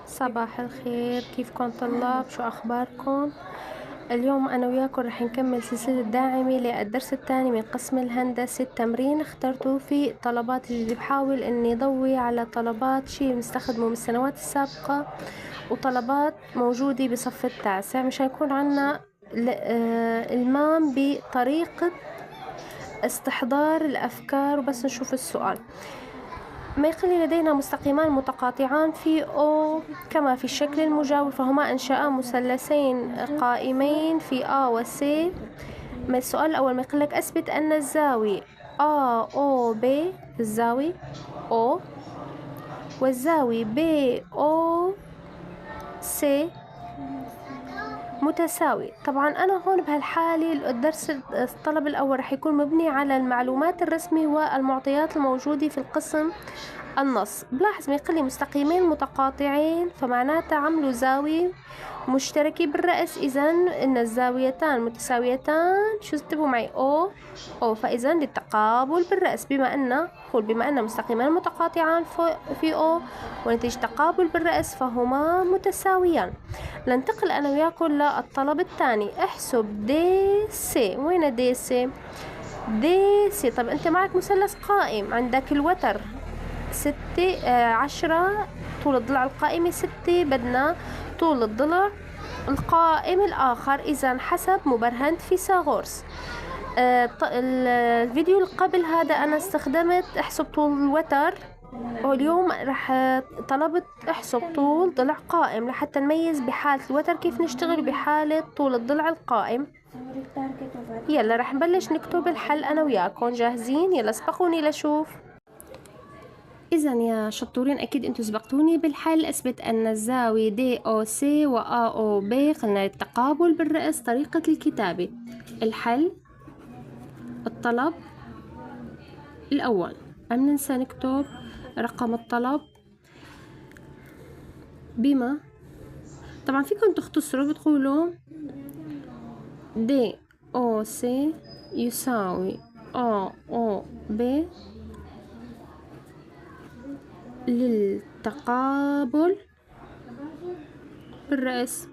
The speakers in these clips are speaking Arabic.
صباح الخير، كيفكم طلاب؟ شو أخباركم؟ اليوم أنا وياكم رح نكمل سلسلة داعمة للدرس الثاني من قسم الهندسة. التمرين اخترته في طلبات اللي بحاول إني ضوي على طلبات شي بنستخدمه من السنوات السابقة وطلبات موجودة بصف التاسع مشان يكون عنا المام بطريقة استحضار الأفكار. وبس نشوف السؤال. ما يقل لدينا مستقيمان متقاطعان في O كما في الشكل المجاور، فهما أنشأ مثلثين قائمين في A و C. ما السؤال الأول؟ ما يقول لك أثبت أن الزاوية AOB الزاوية O والزاوية BOC متساوي. طبعا أنا هون بهالحالة الدرس الطلب الأول رح يكون مبني على المعلومات الرسمية والمعطيات الموجودة في القسم النص. بلاحظ ما يقول لي مستقيمين متقاطعين فمعناتها عملوا زاوية مشتركة بالرأس، إذا إن الزاويتان متساويتان شو اكتبوا معي؟ أو فإذا للتقابل بالرأس، بما أن مستقيمان متقاطعان في أو ونتيجة تقابل بالرأس فهما متساويان. ننتقل أنا وياكم للطلب الثاني. احسب دي سي. وين دي سي؟ دي سي. طب أنت معك مثلث قائم، عندك الوتر 10 طول الضلع القائمة 6، بدنا طول الضلع القائم الآخر. إذا حسب مبرهنة فيثاغورس. الفيديو اللي قبل هذا أنا استخدمت احسب طول الوتر، واليوم رح طلبت احسب طول ضلع قائم لحتى نميز بحالة الوتر كيف نشتغل وبحالة طول الضلع القائم. يلا رح نبلش نكتب الحل أنا وياكم. جاهزين؟ يلا اسبقوني لشوف. إذا يا شطورين أكيد أنتوا سبقتوني بالحل. أثبت أن الزاوية دي أو سي و أو بي قلنا التقابل بالرأس. طريقة الكتابة. الحل الطلب الأول، أم ننسى نكتب رقم الطلب بما طبعا فيكم تختصروا بتقولوا دي أو سي يساوي أو بي للتقابل بالرأس.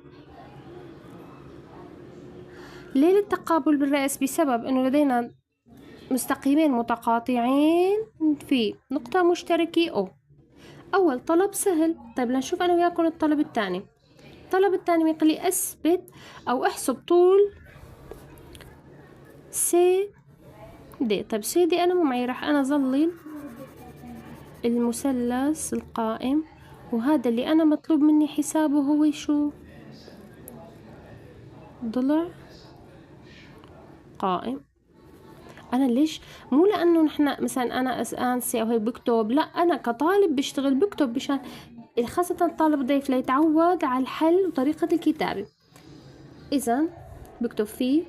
ليه للتقابل بالرأس؟ بسبب أنه لدينا مستقيمين متقاطعين في نقطة مشتركة أو. أول طلب سهل. طيب لنشوف أنا وياكم الطلب الثاني. الطلب الثاني يقول لي أثبت أو احسب طول سي دي. طيب سي دي أنا مو معي، راح أنا أظلل المثلث القائم، وهذا اللي أنا مطلوب مني حسابه هو شو؟ ضلع قائم. أنا ليش؟ مو لأنه نحن مثلا أنا أنسي أو هيك بكتب، لا، أنا كطالب بشتغل بكتب مشان خاصة الطالب الضيف ليتعود على الحل وطريقة الكتابة. إذا بكتب فيه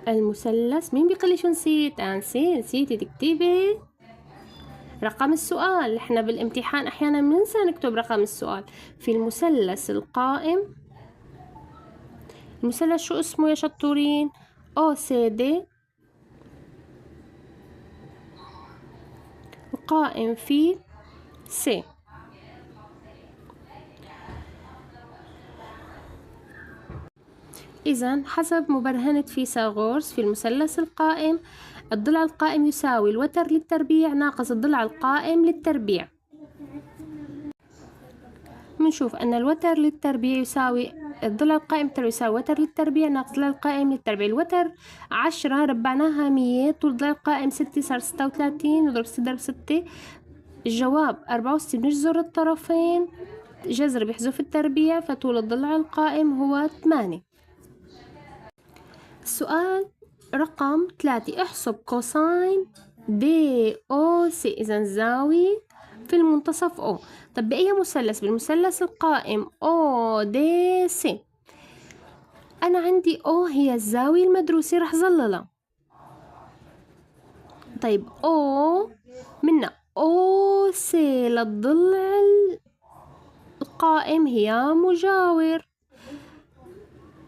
المثلث. مين بيقول لي شو نسيت؟ نسيتي تكتبي رقم السؤال. احنا بالامتحان احيانا بننسى نكتب رقم السؤال. في المثلث القائم، المثلث شو اسمه يا شطورين؟ او سي دي، القائم في سي. إذا حسب مبرهنة فيثاغورس في المثلث القائم الضلع القائم يساوي الوتر للتربيع ناقص الضلع القائم للتربيع. بنشوف أن الوتر للتربيع يساوي الضلع القائم يساوي وتر للتربيع ناقص الضلع القائم للتربيع. الوتر 10 ربعناها 100، طول الضلع القائم 6 صار 36، نضرب 6 ضرب 6 الجواب 64. بنجذر الطرفين، جذر بيحذف التربيع، فطول الضلع القائم هو 8. السؤال رقم 3. احسب كوساين دي أو سي. إذا زاوية في المنتصف أو. طب بأي مثلث؟ بالمثلث القائم أو دي سي. أنا عندي أو هي الزاوية المدروسة، رح ظللها. طيب أو منا أو سي للضلع القائم هي مجاور.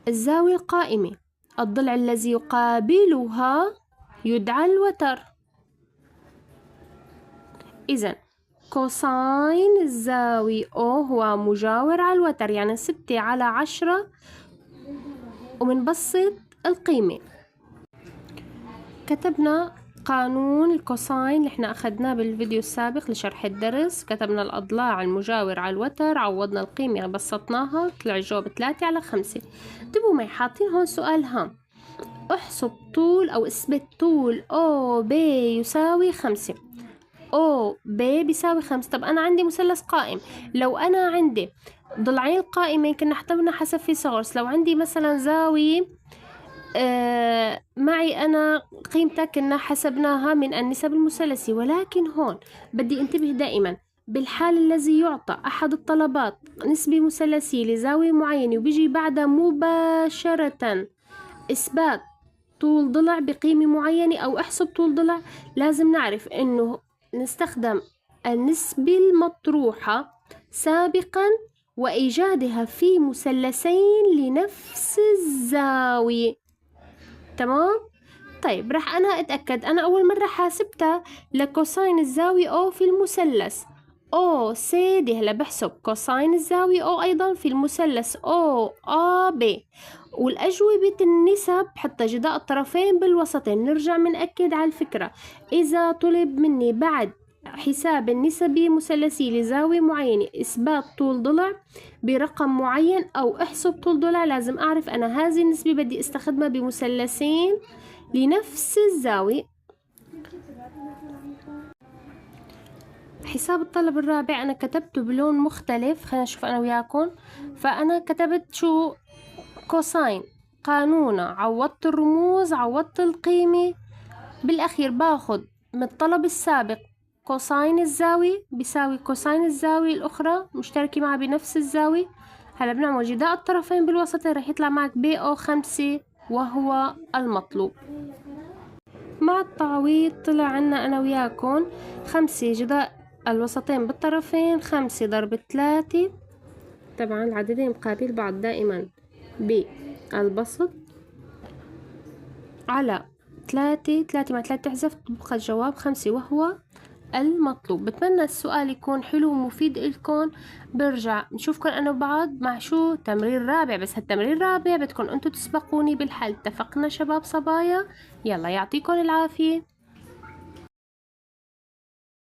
الزاوية القائمة الضلع الذي يقابلها يدعى الوتر. إذن كوساين الزاوية أو هو مجاور على الوتر، يعني 6/10 ومنبسط القيمة. كتبنا قانون الكوساين اللي احنا أخدناه بالفيديو السابق لشرح الدرس، كتبنا الأضلاع المجاور على الوتر، عوضنا القيمة بسطناها، طلع الجواب 3/5. انتبهوا معي، حاطين هون سؤال هام، احسب طول أو اثبت طول أو ب يساوي 5. أو ب بيساوي 5. طب أنا عندي مثلث قائم، لو أنا عندي ضلعين القائمة كنا احتمنا حسب فيثاغورس، لو عندي مثلا زاوية معي أنا قيمتها كنا حسبناها من النسب المثلثي، ولكن هون بدي انتبه دائما بالحال الذي يعطى أحد الطلبات نسبة مثلثية لزاوية معينة وبيجي بعدها مباشرة إثبات طول ضلع بقيمة معينة أو احسب طول ضلع، لازم نعرف إنه نستخدم النسبة المطروحة سابقا وإيجادها في مثلثين لنفس الزاوية. تمام؟ طيب راح أنا أتأكد، أنا أول مرة حاسبتها لكوساين الزاوية أو في المثلث أو سي دي، هلا بحسب كوساين الزاوية أو أيضا في المثلث أو أ ب، والأجوبة النسب حتى جداء الطرفين بالوسطين. نرجع منأكد على الفكرة، إذا طلب مني بعد حساب النسبي مثلثي لزاوية معينة إثبات طول ضلع برقم معين أو احسب طول ضلع، لازم أعرف أنا هذه النسبة بدي استخدمها بمثلثين لنفس الزاوية. حساب الطلب الرابع أنا كتبته بلون مختلف، خلينا نشوف أنا وياكم. فأنا كتبت شو؟ كوساين، قانونه، عوضت الرموز، عوضت القيمة، بالأخير باخد من الطلب السابق كوساين الزاوية بيساوي كوساين الزاوية الأخرى مشتركة معها بنفس الزاوية. هلا بنعمل جداء الطرفين بالوسط، رح يطلع معك ب أو 5 وهو المطلوب. مع التعويض طلع عنا أنا وياكم 5 جداء الوسطين بالطرفين، 5 ضرب 3، طبعا العددين مقابل بعض دائما بالبسط، على 3 مع 3 تحذف تبقى الجواب 5 وهو المطلوب. بتمنى السؤال يكون حلو ومفيد إلكم. برجع نشوفكم أنا وبعض مع شو؟ تمرين رابع، بس هالتمرين الرابع بدكم أنتوا تسبقوني بالحل. اتفقنا شباب صبايا؟ يلا يعطيكم العافية.